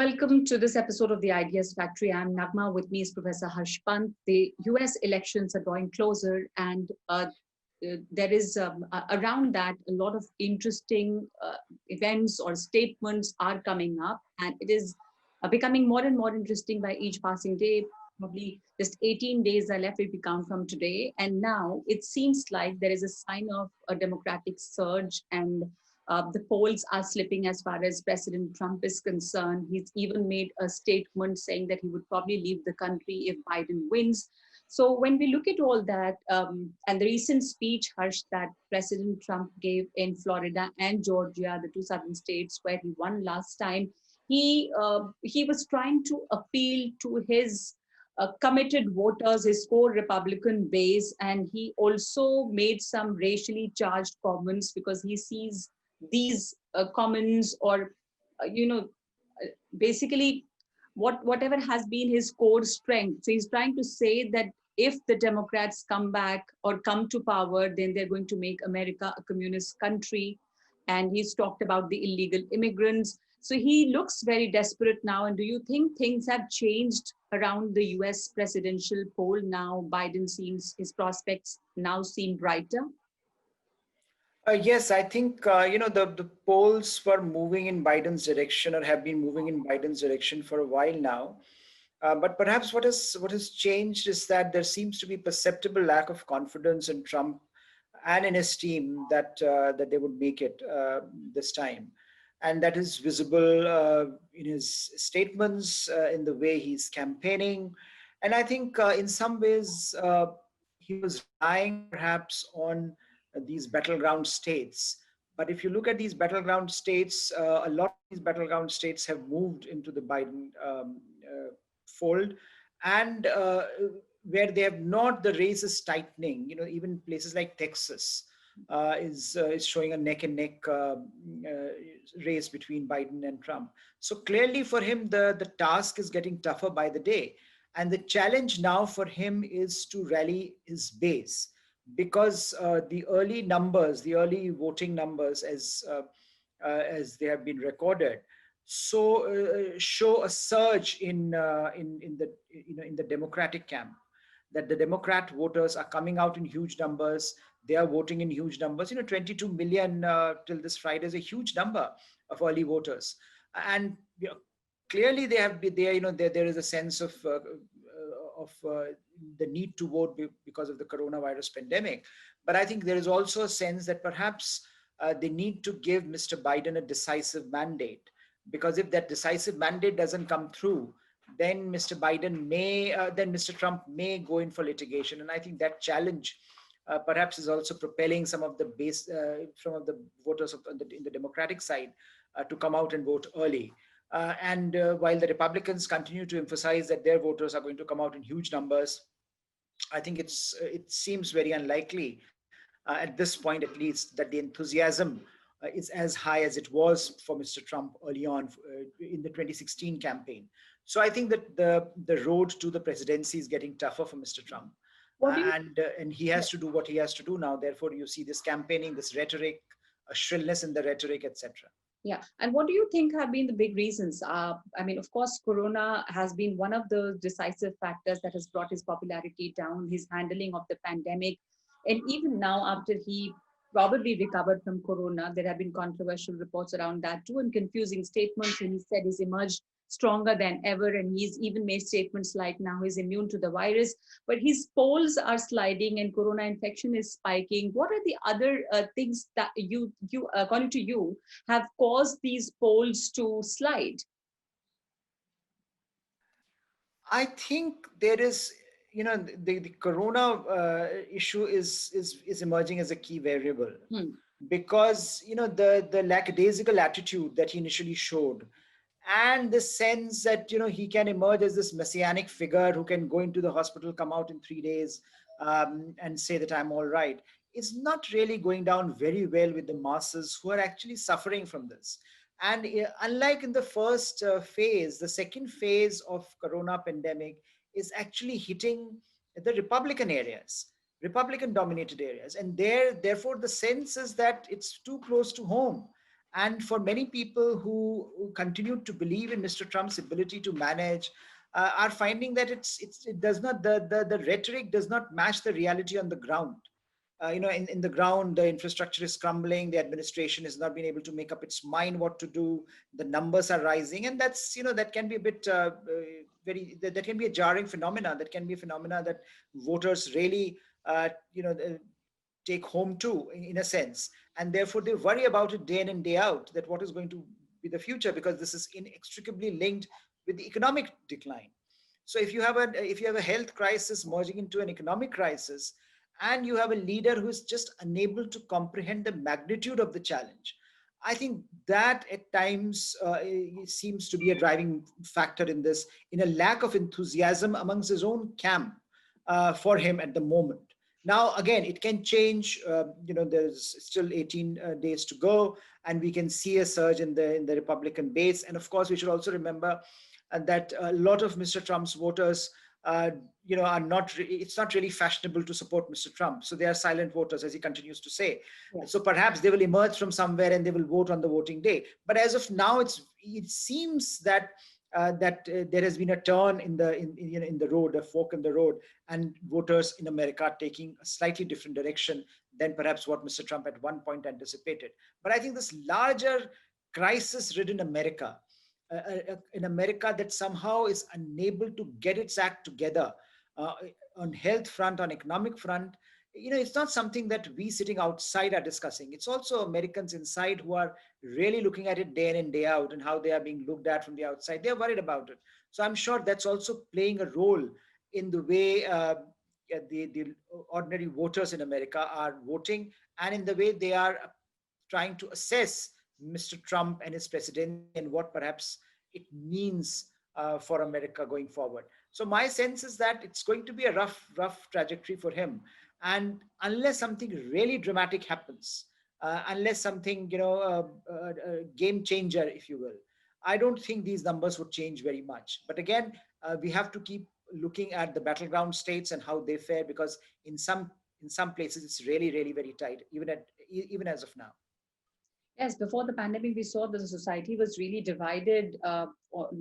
Welcome to this episode of the Ideas Factory. I'm Naghma. With me is Professor Pant. The US elections are drawing closer, and there is around that a lot of interesting events or statements are coming up, and it is becoming more and more interesting by each passing day. Probably just 18 days are left if we count from today, and now it seems like there is a sign of a democratic surge, and the polls are slipping as far as President Trump is concerned. He's even made a statement saying that he would probably leave the country if Biden wins. So when we look at all that, and the recent speech, Harsh, that President Trump gave in Florida and Georgia, the two southern states where he won last time, he was trying to appeal to his committed voters, his core Republican base, and he also made some racially charged comments because he sees these comments or basically whatever has been his core strength. So he's trying to say that if the Democrats come back or come to power, then they're going to make America a communist country. And he's talked about the illegal immigrants. So he looks very desperate now. And do you think things have changed around the US presidential poll now? Biden seems, his prospects now seem brighter. Yes, I think the polls were moving in Biden's direction or have been moving in Biden's direction for a while now. But perhaps what has changed is that there seems to be perceptible lack of confidence in Trump and in his team that they would make it this time, and that is visible in his statements, in the way he's campaigning, and I think in some ways he was relying perhaps on these battleground states. But if you look at these battleground states, a lot of these battleground states have moved into the Biden fold, and where they have not, the race is tightening. Even places like Texas is showing a neck and neck race between Biden and Trump. So clearly for him, the task is getting tougher by the day. And the challenge now for him is to rally his base, because the early voting numbers, as they have been recorded, show a surge in the Democratic camp, that the Democrat voters are coming out in huge numbers. They are voting in huge numbers. 22 million till this Friday is a huge number of early voters, and clearly there is a sense of the need to vote because of the coronavirus pandemic. But I think there is also a sense that perhaps they need to give Mr. Biden a decisive mandate, because if that decisive mandate doesn't come through, then Mr. Trump may go in for litigation. And I think that challenge perhaps is also propelling some of the voters in the Democratic side to come out and vote early. And while the Republicans continue to emphasize that their voters are going to come out in huge numbers, I think it seems very unlikely at this point, at least, that the enthusiasm is as high as it was for Mr. Trump early on in the 2016 campaign. So I think that the road to the presidency is getting tougher for Mr. Trump, and he has to do what he has to do now. Therefore, you see this campaigning, this rhetoric, a shrillness in the rhetoric, etc. Yeah. And what do you think have been the big reasons? I mean, of course, Corona has been one of the decisive factors that has brought his popularity down, his handling of the pandemic. And even now, after he probably recovered from Corona, there have been controversial reports around that too, and confusing statements. And he said he's emerged stronger than ever. And he's even made statements like now he's immune to the virus. But his polls are sliding and Corona infection is spiking. What are the other things that you, according to you, have caused these polls to slide? I think there is, the Corona issue is emerging as a key variable, because the lackadaisical attitude that he initially showed, and the sense that he can emerge as this messianic figure who can go into the hospital, come out in 3 days, and say that I'm all right, is not really going down very well with the masses who are actually suffering from this. And unlike in the first phase, the second phase of Corona pandemic is actually hitting the Republican dominated areas. And therefore the sense is that it's too close to home. And for many people who continue to believe in Mr. Trump's ability to manage, are finding that it does not, the rhetoric does not match the reality on the ground. In the ground, the infrastructure is crumbling. The administration has not been able to make up its mind what to do. The numbers are rising, and that's, that can be a bit that can be a jarring phenomena. That can be a phenomena that voters really, take home to, in a sense, and therefore they worry about it day in and day out, that what is going to be the future, because this is inextricably linked with the economic decline. So if you have a health crisis merging into an economic crisis, and you have a leader who is just unable to comprehend the magnitude of the challenge, I think that at times seems to be a driving factor in this, in a lack of enthusiasm amongst his own camp for him at the moment. Now, again, it can change. There's still 18 days to go, and we can see a surge in the Republican base. And of course, we should also remember that a lot of Mr. Trump's voters, uh, are not. It's not really fashionable to support Mr. Trump, so they are silent voters, as he continues to say. Yes. So perhaps they will emerge from somewhere and they will vote on the voting day. But as of now, it seems that there has been a turn in the road, a fork in the road, and voters in America are taking a slightly different direction than perhaps what Mr. Trump at one point anticipated. But I think this larger crisis-ridden America, in America that somehow is unable to get its act together, uh, on health front, on economic front, it's not something that we sitting outside are discussing. It's also Americans inside who are really looking at it day in and day out, and how they are being looked at from the outside. They're worried about it. So I'm sure that's also playing a role in the way the ordinary voters in America are voting, and in the way they are trying to assess Mr. Trump and his presidency, and what perhaps it means for America going forward. So my sense is that it's going to be a rough trajectory for him, and unless something really dramatic happens, unless something, game changer, if you will, I don't think these numbers would change very much. But again, we have to keep looking at the battleground states and how they fare, because in some places it's really very tight, even as of now. Yes, before the pandemic, we saw that the society was really divided on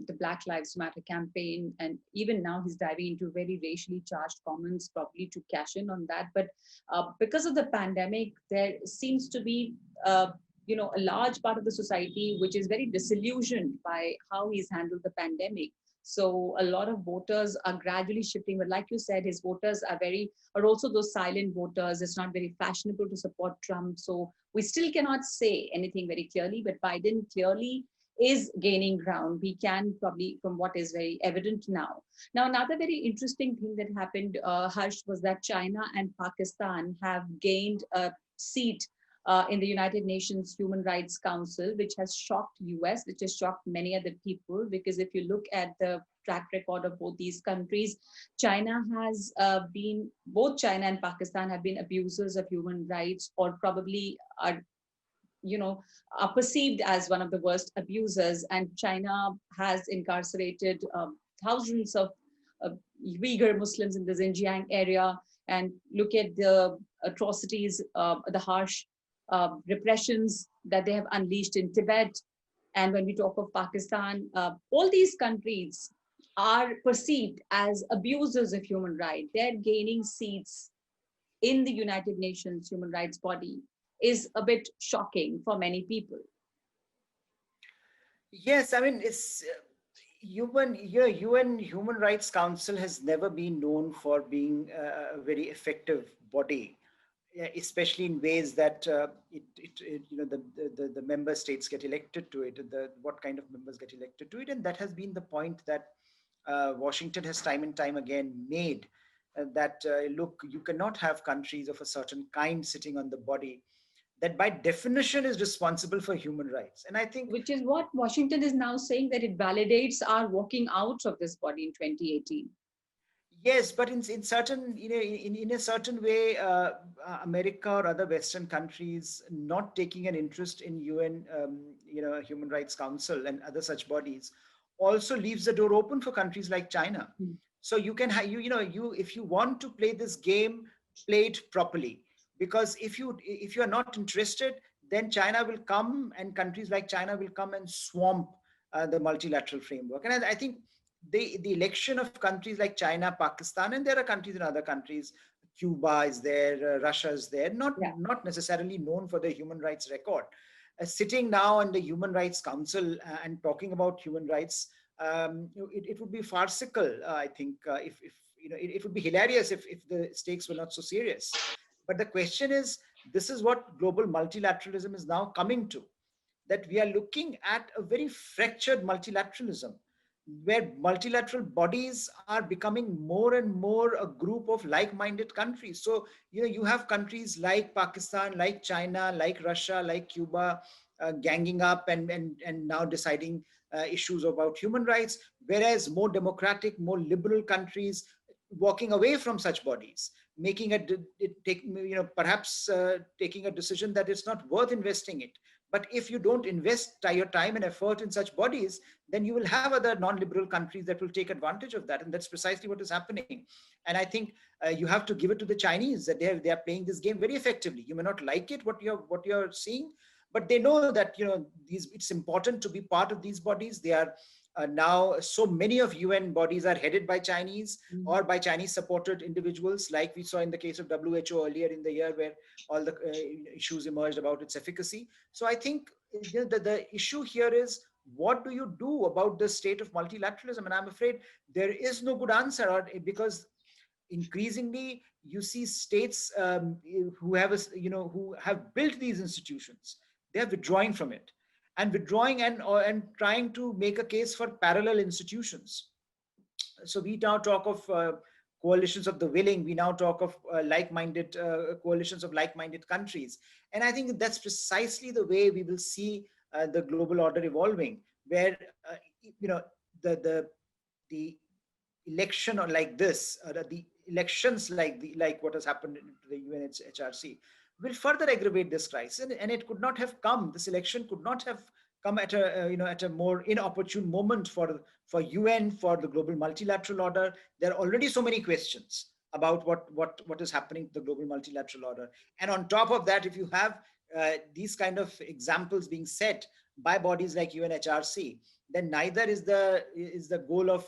the Black Lives Matter campaign. And even now, he's diving into very racially charged comments, probably to cash in on that. But because of the pandemic, there seems to be, a large part of the society which is very disillusioned by how he's handled the pandemic. So a lot of voters are gradually shifting. But like you said, his voters are also those silent voters. It's not very fashionable to support Trump. So we still cannot say anything very clearly, but Biden clearly is gaining ground. We can probably, from what is very evident now. Now, another very interesting thing that happened, Harsh, was that China and Pakistan have gained a seat in the United Nations Human Rights Council, which has shocked US, which has shocked many other people, because if you look at the track record of both these countries, both China and Pakistan have been abusers of human rights, or probably are perceived as one of the worst abusers. And China has incarcerated thousands of uh, Uyghur Muslims in the Xinjiang area. And look at the atrocities, the harsh repressions that they have unleashed in Tibet. And when we talk of Pakistan, all these countries are perceived as abusers of human rights. They're gaining seats in the United Nations human rights body is a bit shocking for many people. Yes, I mean, it's UN Human Rights Council has never been known for being a very effective body, especially in ways that the member states get elected to it, and what kind of members get elected to it. And that has been the point that Washington has time and time again made, that look, you cannot have countries of a certain kind sitting on the body that by definition is responsible for human rights. And I think, Which is what Washington is now saying, that it validates our walking out of this body in 2018. yes, but in certain, in a certain way, America or other Western countries not taking an interest in UN, Human Rights Council and other such bodies, also leaves the door open for countries like China. Mm. So you can have, if you want to play this game, play it properly. Because if you are not interested, then China will come, and countries like China will come and swamp the multilateral framework. And I think the election of countries like China, Pakistan, and there are countries in other countries, Cuba is there, Russia is there, Yeah. not necessarily known for their human rights record. Sitting now in the Human Rights Council and talking about human rights, it would be farcical, I think, if it would be hilarious if the stakes were not so serious. But the question is, this is what global multilateralism is now coming to, that we are looking at a very fractured multilateralism, where multilateral bodies are becoming more and more a group of like-minded countries. So, you have countries like Pakistan, like China, like Russia, like Cuba, ganging up and now deciding issues about human rights, whereas more democratic, more liberal countries walking away from such bodies, making perhaps taking a decision that it's not worth investing it. But if you don't invest your time and effort in such bodies, then you will have other non-liberal countries that will take advantage of that. And that's precisely what is happening. And I think you have to give it to the Chinese that they are playing this game very effectively. You may not like it, what you're seeing, but they know that it's important to be part of these bodies. They are now, so many of UN bodies are headed by Chinese or by Chinese supported individuals, like we saw in the case of WHO earlier in the year, where all the issues emerged about its efficacy. So I think the issue here is, what do you do about the state of multilateralism? And I'm afraid there is no good answer, because increasingly you see states who have built these institutions, they're withdrawing from it, and withdrawing and trying to make a case for parallel institutions. So we now talk of coalitions of the willing. We now talk of like-minded coalitions of like-minded countries. And I think that's precisely the way we will see the global order evolving, where the election or like this, the elections like what has happened in the UNHRC will further aggravate this crisis. And it could not have come. This election could not have come at a more inopportune moment for UN, for the global multilateral order. There are already so many questions about what is happening to the global multilateral order. And on top of that, if you have these kind of examples being set by bodies like UNHRC, then neither is the goal of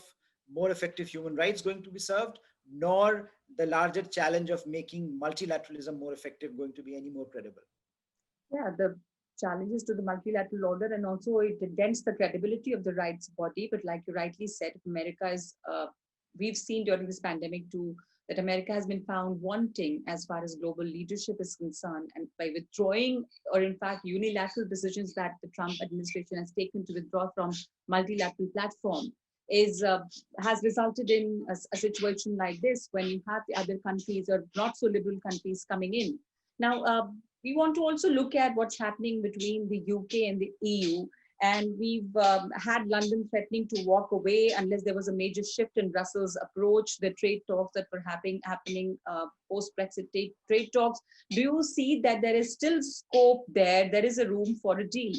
more effective human rights going to be served, nor the larger challenge of making multilateralism more effective going to be any more credible. Yeah, the challenges to the multilateral order, and also it dents the credibility of the rights body. But like you rightly said, America is, we've seen during this pandemic too, that America has been found wanting as far as global leadership is concerned. And by withdrawing, or in fact, unilateral decisions that the Trump administration has taken to withdraw from multilateral platform, has resulted in a situation like this, when you have the other countries or not so liberal countries coming in. Now, we want to also look at what's happening between the UK and the EU. And we've had London threatening to walk away unless there was a major shift in Brussels' approach, the trade talks that were happening post-Brexit trade talks. Do you see that there is still scope there? There is a room for a deal?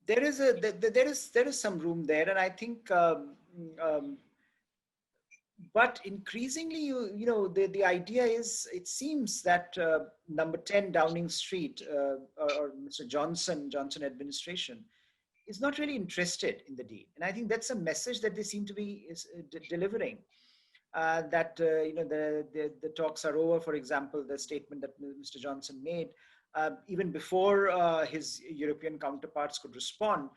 There is some room there, and I think, but increasingly, the idea is, it seems that number 10 Downing Street or Mr. Johnson administration is not really interested in the deal, and I think that's a message that they seem to be delivering. That the talks are over. For example, the statement that Mr. Johnson made, even before his European counterparts could respond,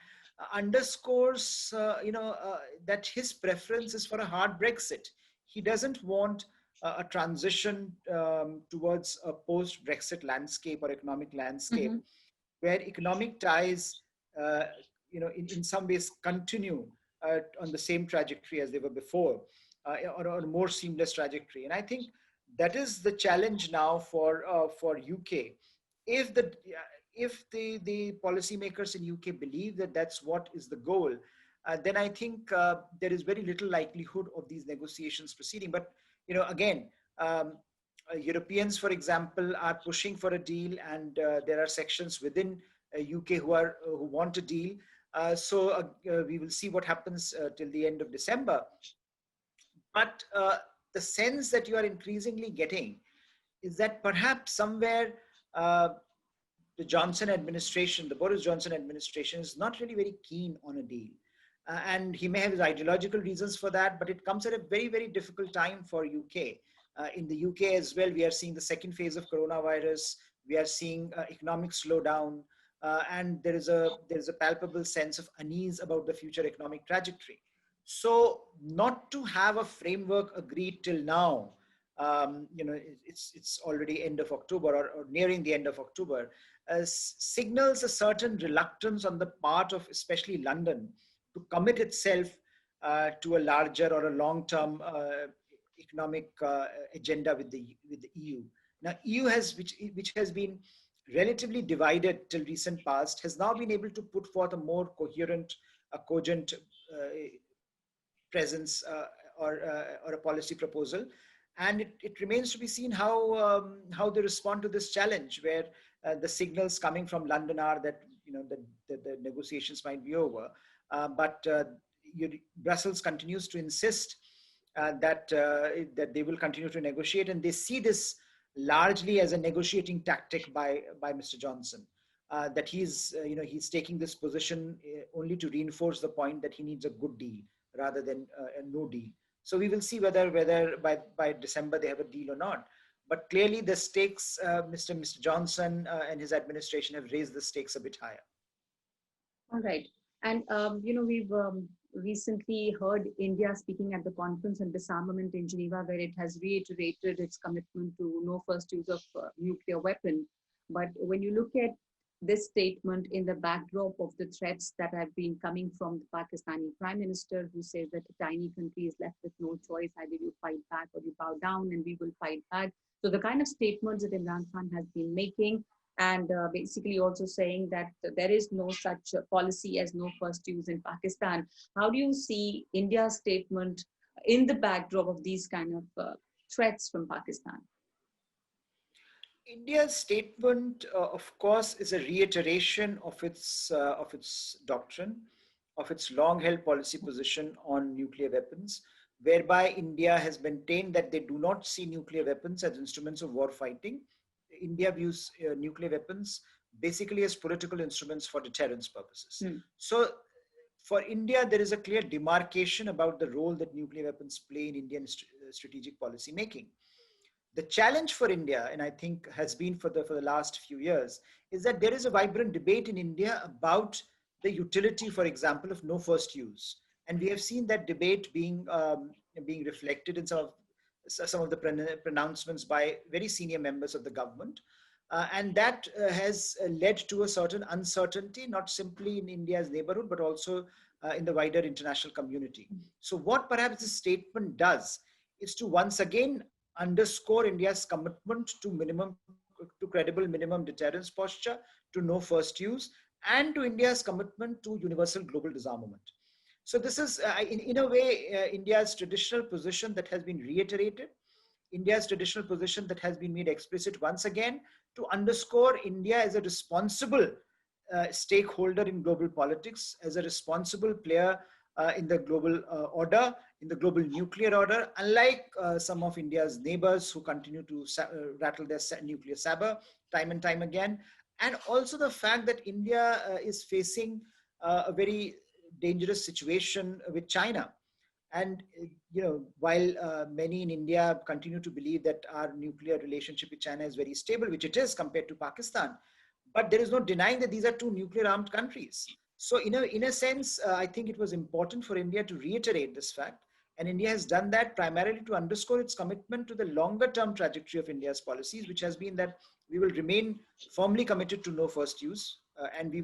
underscores that his preference is for a hard Brexit. He doesn't want a transition towards a post-Brexit landscape or economic landscape, where economic ties in some ways continue on the same trajectory as they were before, or a more seamless trajectory. And I think that is the challenge now for UK. If the policymakers in UK believe that that's what is the goal, then I think there is very little likelihood of these negotiations proceeding. But again, Europeans, for example, are pushing for a deal, and there are sections within UK who want a deal. So we will see what happens till the end of December. But the sense that you are increasingly getting is that perhaps somewhere uh, the Johnson administration, the Boris Johnson administration, is not really very keen on a deal. And he may have his ideological reasons for that, but it comes at a very, very difficult time for UK. In the UK as well, we are seeing the second phase of coronavirus. We are seeing economic slowdown, and there is a palpable sense of unease about the future economic trajectory. So, not to have a framework agreed till now, it's already end of October, or nearing the end of October, signals a certain reluctance on the part of especially London to commit itself to a larger or a long-term economic agenda with the EU. Now, EU which has been relatively divided till recent past, has now been able to put forth a more coherent, a cogent presence, or a policy proposal. And it remains to be seen how they respond to this challenge, where the signals coming from London are that the negotiations might be over, but Brussels continues to insist that they will continue to negotiate, and they see this largely as a negotiating tactic by Mr. Johnson. That he's taking this position only to reinforce the point that he needs a good deal rather than a no deal. So we will see whether by December they have a deal or not. But clearly the stakes, Mr. Johnson and his administration have raised the stakes a bit higher. All right. And, we've recently heard India speaking at the conference on disarmament in Geneva, where it has reiterated its commitment to no first use of nuclear weapon. But when you look at this statement in the backdrop of the threats that have been coming from the Pakistani Prime Minister, who says that a tiny country is left with no choice, either you fight back or you bow down, and we will fight back. So the kind of statements that Imran Khan has been making, and basically also saying that there is no such policy as no first use in Pakistan. How do you see India's statement in the backdrop of these kind of threats from Pakistan? India's statement, of course, is a reiteration of its doctrine, of its long-held policy position on nuclear weapons, whereby India has maintained that they do not see nuclear weapons as instruments of war fighting. India views nuclear weapons basically as political instruments for deterrence purposes. So for India, there is a clear demarcation about the role that nuclear weapons play in Indian strategic policy making. The challenge for India, and I think has been for the last few years, is that there is a vibrant debate in India about the utility, for example, of no first use. And we have seen that debate being reflected in some of the pronouncements by very senior members of the government. And that has led to a certain uncertainty, not simply in India's neighborhood, but also in the wider international community. So what perhaps this statement does is to once again underscore India's commitment to credible minimum deterrence posture, to no first use, and to India's commitment to universal global disarmament. So this is, in a way, India's traditional position that has been reiterated, India's traditional position that has been made explicit once again, to underscore India as a responsible stakeholder in global politics, as a responsible player in the global order, in the global nuclear order, unlike some of India's neighbors who continue to rattle their nuclear saber time and time again. And also the fact that India is facing a very dangerous situation with China. And, while many in India continue to believe that our nuclear relationship with China is very stable, which it is compared to Pakistan, but there is no denying that these are two nuclear armed countries. So in a sense, I think it was important for India to reiterate this fact. And India has done that primarily to underscore its commitment to the longer term trajectory of India's policies, which has been that we will remain firmly committed to no first use. And we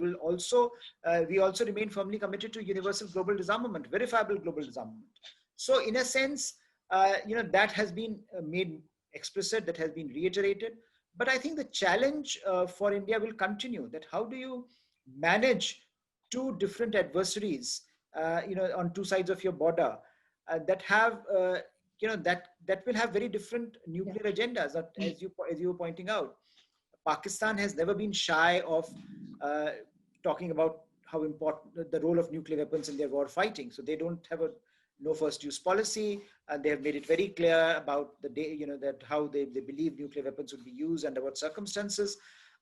also remain firmly committed to universal global disarmament, verifiable global disarmament. So in a sense, that has been made explicit, that has been reiterated. But I think the challenge for India will continue, that how do you manage two different adversaries, on two sides of your border that have, that will have very different nuclear agendas, as you were pointing out. Pakistan has never been shy of talking about how important the role of nuclear weapons in their war fighting. So they don't have no first use policy, and they have made it very clear about the day, that how they believe nuclear weapons would be used, under what circumstances.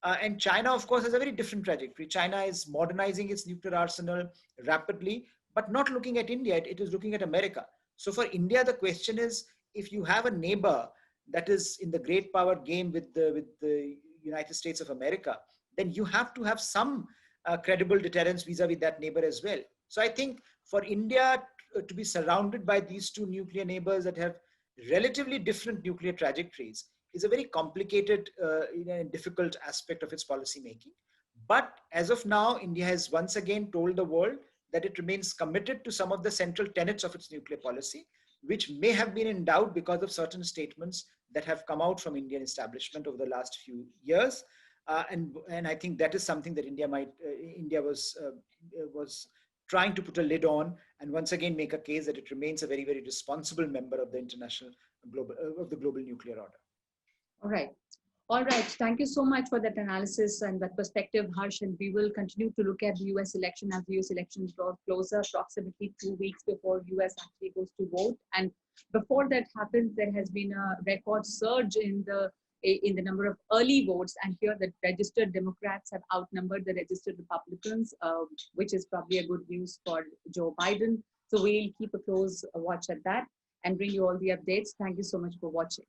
And China, of course, has a very different trajectory. China is modernizing its nuclear arsenal rapidly, but not looking at India. It is looking at America. So for India, the question is, if you have a neighbor that is in the great power game with the United States of America, then you have to have some credible deterrence vis-a-vis that neighbor as well. So I think for India to be surrounded by these two nuclear neighbors that have relatively different nuclear trajectories is a very complicated, and difficult aspect of its policy making. But as of now, India has once again told the world that it remains committed to some of the central tenets of its nuclear policy, which may have been in doubt because of certain statements that have come out from Indian establishment over the last few years. And I think that is something that India was trying to put a lid on, and once again make a case that it remains a very, very responsible member of the global nuclear order. All right. All right. Thank you so much for that analysis and that perspective, Harsh. And we will continue to look at the US election as the US elections draw closer, approximately 2 weeks before US actually goes to vote. And before that happens, there has been a record surge in the number of early votes. And here the registered Democrats have outnumbered the registered Republicans, which is probably a good news for Joe Biden. So we'll keep a close watch at that and bring you all the updates. Thank you so much for watching.